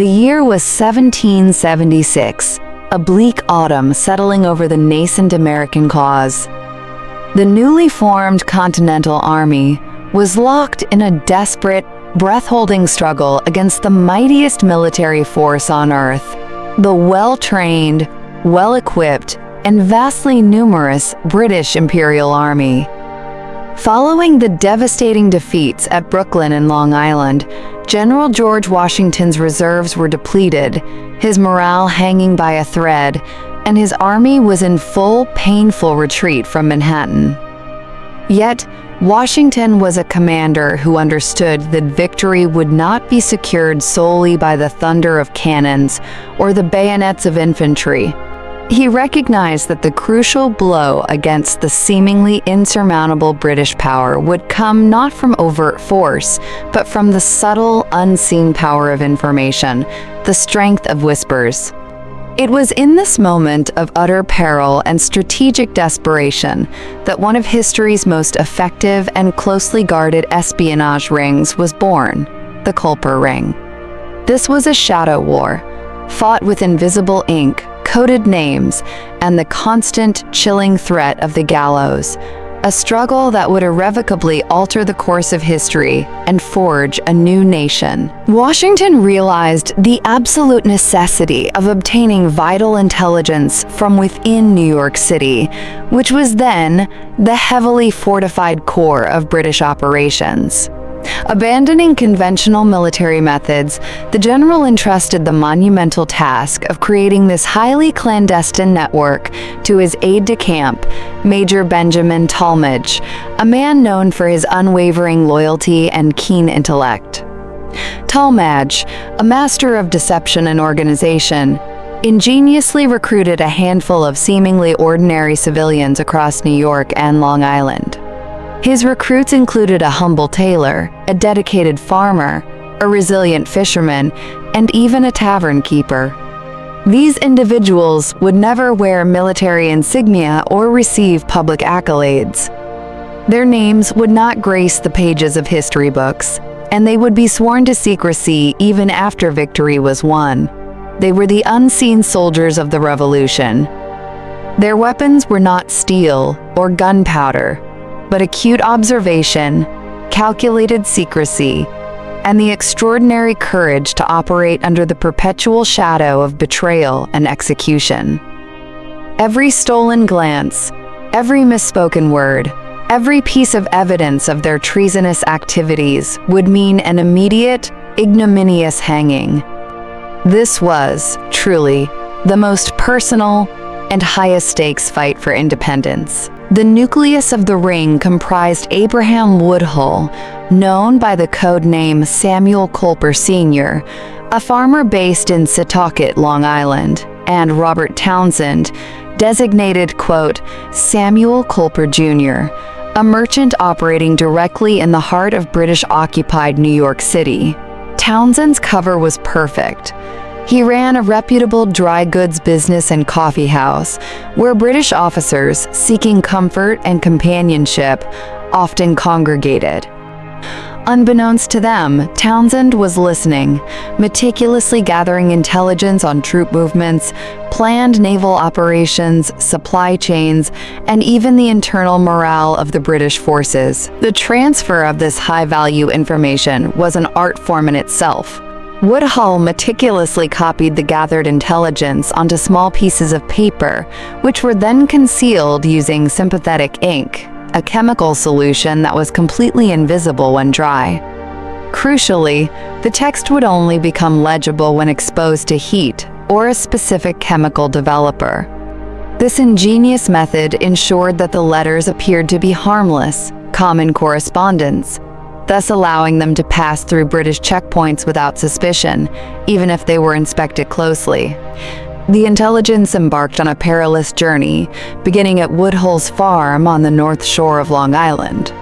The year was 1776, a bleak autumn settling over the nascent American cause. The newly formed Continental Army was locked in a desperate, breath-holding struggle against the mightiest military force on Earth, the well-trained, well-equipped, and vastly numerous British Imperial Army. Following the devastating defeats at Brooklyn and Long Island, General George Washington's reserves were depleted, his morale hanging by a thread, and his army was in full, painful retreat from Manhattan. Yet, Washington was a commander who understood that victory would not be secured solely by the thunder of cannons or the bayonets of infantry. He recognized that the crucial blow against the seemingly insurmountable British power would come not from overt force, but from the subtle, unseen power of information, the strength of whispers. It was in this moment of utter peril and strategic desperation that one of history's most effective and closely guarded espionage rings was born, the culper ring. This was a shadow war, fought with invisible ink, coded names, and the constant, chilling threat of the gallows, a struggle that would irrevocably alter the course of history and forge a new nation. Washington realized the absolute necessity of obtaining vital intelligence from within New York City, which was then the heavily fortified core of British operations. Abandoning conventional military methods, the general entrusted the monumental task of creating this highly clandestine network to his aide-de-camp, Major Benjamin Tallmadge, a man known for his unwavering loyalty and keen intellect. Tallmadge, a master of deception and organization, ingeniously recruited a handful of seemingly ordinary civilians across New York and Long Island. His recruits included a humble tailor, a dedicated farmer, a resilient fisherman, and even a tavern keeper. These individuals would never wear military insignia or receive public accolades. Their names would not grace the pages of history books, and they would be sworn to secrecy even after victory was won. They were the unseen soldiers of the Revolution. Their weapons were not steel or gunpowder, but acute observation, calculated secrecy, and the extraordinary courage to operate under the perpetual shadow of betrayal and execution. Every stolen glance, every misspoken word, every piece of evidence of their treasonous activities would mean an immediate, ignominious hanging. This was, truly, the most personal and highest stakes fight for independence. The nucleus of the ring comprised Abraham Woodhull, known by the code name Samuel Culper Sr., a farmer based in Setauket, Long Island, and Robert Townsend, designated, quote, Samuel Culper Jr., a merchant operating directly in the heart of British-occupied New York City. Townsend's cover was perfect. He ran a reputable dry goods business and coffee house, where British officers seeking comfort and companionship often congregated. Unbeknownst to them, Townsend was listening, meticulously gathering intelligence on troop movements, planned naval operations, supply chains, and even the internal morale of the British forces. The transfer of this high-value information was an art form in itself. Woodhull meticulously copied the gathered intelligence onto small pieces of paper, which were then concealed using sympathetic ink, a chemical solution that was completely invisible when dry. Crucially, the text would only become legible when exposed to heat or a specific chemical developer. This ingenious method ensured that the letters appeared to be harmless, common correspondence, thus allowing them to pass through British checkpoints without suspicion, even if they were inspected closely. The intelligence embarked on a perilous journey, beginning at Woodhull's farm on the north shore of Long Island.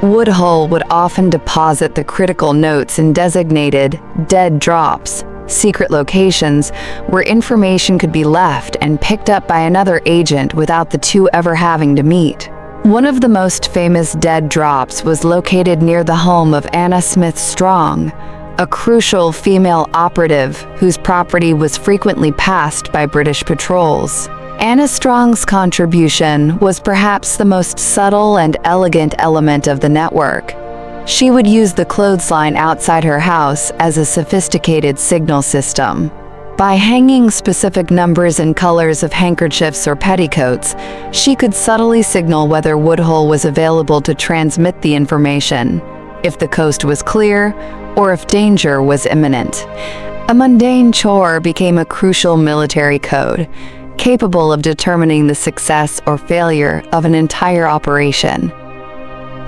Woodhull would often deposit the critical notes in designated dead drops, secret locations where information could be left and picked up by another agent without the two ever having to meet. One of the most famous dead drops was located near the home of Anna Smith Strong, a crucial female operative whose property was frequently passed by British patrols. Anna Strong's contribution was perhaps the most subtle and elegant element of the network. She would use the clothesline outside her house as a sophisticated signal system. By hanging specific numbers and colors of handkerchiefs or petticoats, she could subtly signal whether Woodhull was available to transmit the information, if the coast was clear, or if danger was imminent. A mundane chore became a crucial military code, capable of determining the success or failure of an entire operation.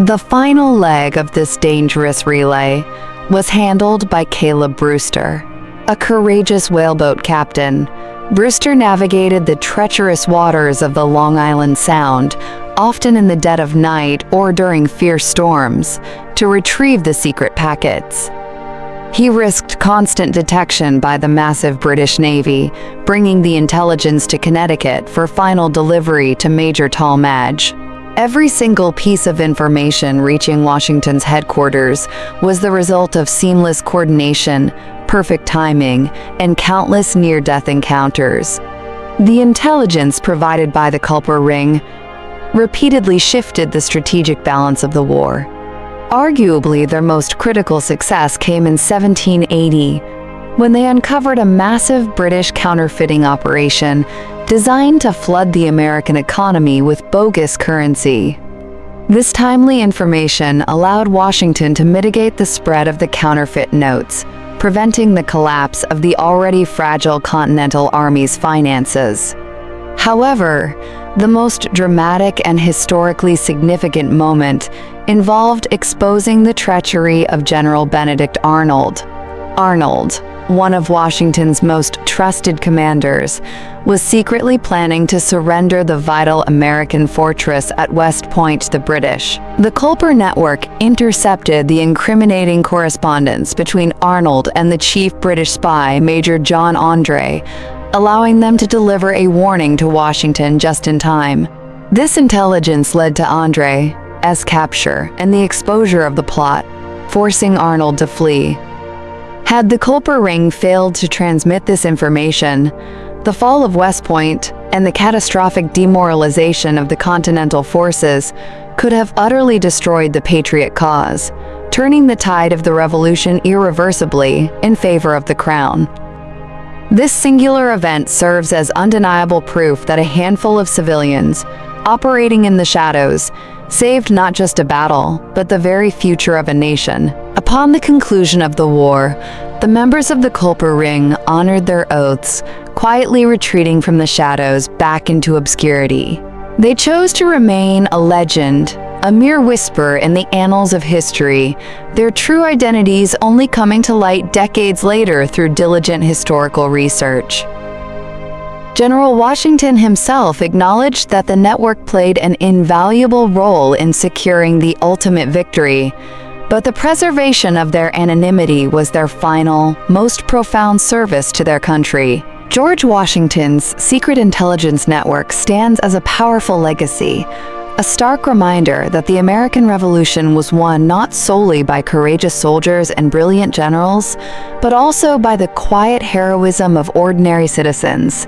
The final leg of this dangerous relay was handled by Caleb Brewster. A courageous whaleboat captain, Brewster navigated the treacherous waters of the Long Island Sound, often in the dead of night or during fierce storms, to retrieve the secret packets. He risked constant detection by the massive British Navy, bringing the intelligence to Connecticut for final delivery to Major Talmadge. Every single piece of information reaching Washington's headquarters was the result of seamless coordination, perfect timing, and countless near-death encounters. The intelligence provided by the culper ring repeatedly shifted the strategic balance of the war. Arguably, their most critical success came in 1780, when they uncovered a massive British counterfeiting operation designed to flood the American economy with bogus currency. This timely information allowed Washington to mitigate the spread of the counterfeit notes, preventing the collapse of the already fragile Continental Army's finances. However, the most dramatic and historically significant moment involved exposing the treachery of General Benedict Arnold. Arnold, one of Washington's most trusted commanders, was secretly planning to surrender the vital American fortress at West Point to the British. The culper network intercepted the incriminating correspondence between Arnold and the chief British spy, Major John Andre, allowing them to deliver a warning to Washington just in time. This intelligence led to Andre's capture and the exposure of the plot, forcing Arnold to flee. Had the culper ring failed to transmit this information, the fall of West Point and the catastrophic demoralization of the Continental forces could have utterly destroyed the Patriot cause, turning the tide of the revolution irreversibly in favor of the Crown. This singular event serves as undeniable proof that a handful of civilians, operating in the shadows, saved not just a battle, but the very future of a nation. Upon the conclusion of the war, the members of the culper ring honored their oaths, quietly retreating from the shadows back into obscurity. They chose to remain a legend, a mere whisper in the annals of history, their true identities only coming to light decades later through diligent historical research. General Washington himself acknowledged that the network played an invaluable role in securing the ultimate victory, but the preservation of their anonymity was their final, most profound service to their country. George Washington's secret intelligence network stands as a powerful legacy, a stark reminder that the American Revolution was won not solely by courageous soldiers and brilliant generals, but also by the quiet heroism of ordinary citizens,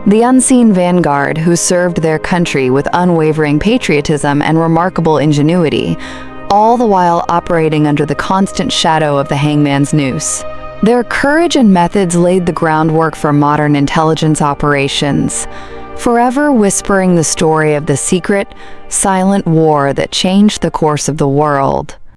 the unseen vanguard who served their country with unwavering patriotism and remarkable ingenuity, all the while operating under the constant shadow of the hangman's noose. Their courage and methods laid the groundwork for modern intelligence operations, forever whispering the story of the secret, silent war that changed the course of the world.